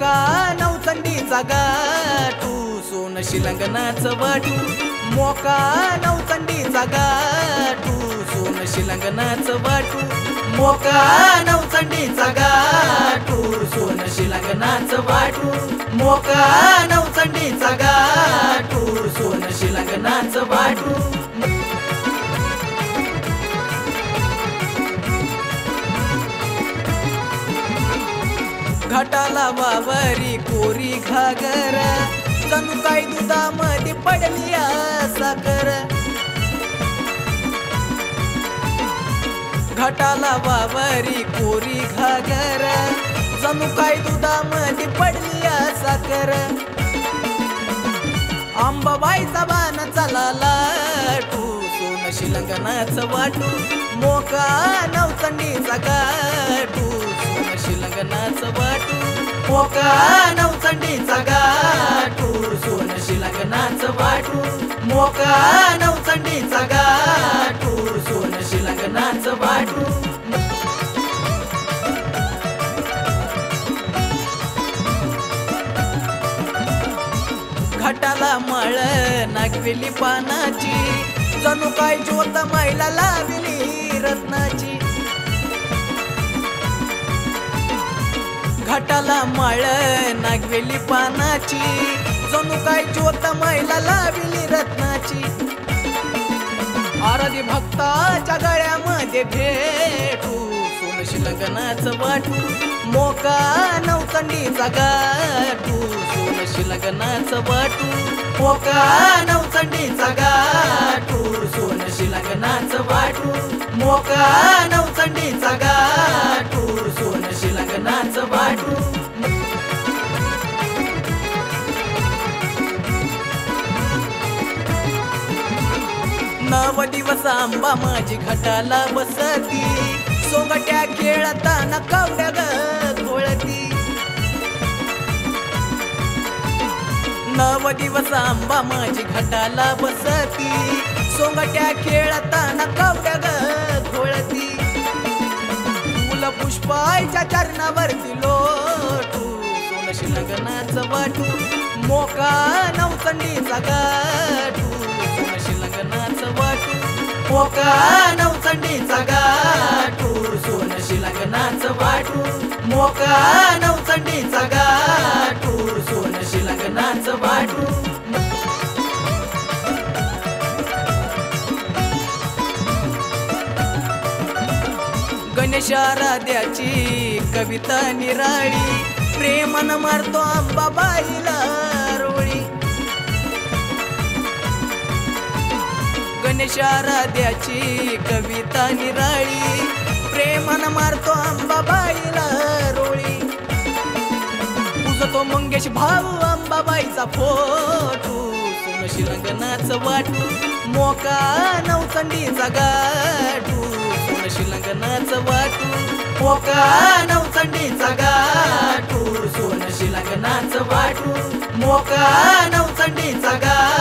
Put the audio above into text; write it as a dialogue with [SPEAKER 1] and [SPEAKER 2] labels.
[SPEAKER 1] मोका नवचंडीचा गाठू सोन शिलंगणाचं वाटू मोका नवचंडीचा गाठू सोन शिलंगणाचं वाटू मोका नवचंडीचा गाठू सोन शिलंगणाचं वाटू मोका नवचंडीचा गाठू सोन शिलंगणाचं वाटू घाटाला वावरी कोरी घागर जणू काय दुधामध्ये पडली साखर घाटाला वावरी कोरी घागर जणू काय दुधामध्ये पडली साखर अंबाबाईचा बाण चालला सोन शिलंगणाचं वाटू मोका नवचंडीचा गाठू सोन शिलंगणाचं वाटू मोका नवचंडीचा गाठू सोन शिलंगणाचं वाटू मोका नवचंडीचा गाठू सोन शिलंगणाचं वाटू घाटाला माळ नागवेली पानाची जणू काय ज्योत मैला लावली रत्नाची घाटाला माळ नागवेली पानाची जणू काय ज्योत मैला लावली रत्नाची आराधी भक्ताच्या गळ्यामध्ये भेटू सोन शिलंगणाचं वाटू मोका नवचंडीचा गाठू सोन शिलंगणाचं वाटू मोका नवचंडीचा गाठू सोन शिलंगणाचं वाटू मोका नवचंडीचा गाठू सोन शिलंगणाचं वाटू नव दिवस आंबा माझी घाटाला बसती सोंगट्या खेळताना कवड्या घोळती नव दिवस आंबा माझी घाटाला बसती सोंगट्या खेळताना कवड्या घोळती फुल पुष्पाच्या चरणावरती लोटू सोन शिलंगणाचं वाटू मोका नवचंडीचा गाठू सोन शिलंगणाचं वाटू मोका नवचंडीचा गाठू सोन शिलंगणाचं वाटू मोका नवचंडीचा गाठू सोन शिलंगणाचं वाटू गणेशाराध्याची कविता निराळी प्रेमानं मारतो अंबाबाईला रोळी गणेशाराध्याची कविता निराळी प्रेमानं मारतो अंबाबाईला रोळी पुजतो मंगेश भाऊ अंबाबाईचा फोटू सोन शिलंगणाचं वाटू मोका नवचंडीचा गाठू सोन शिलंगणाचं वाटू मोका नवचंडीचा गाठू सोन शिलंगणाचं वाटू मोका नवचंडीचा गाठू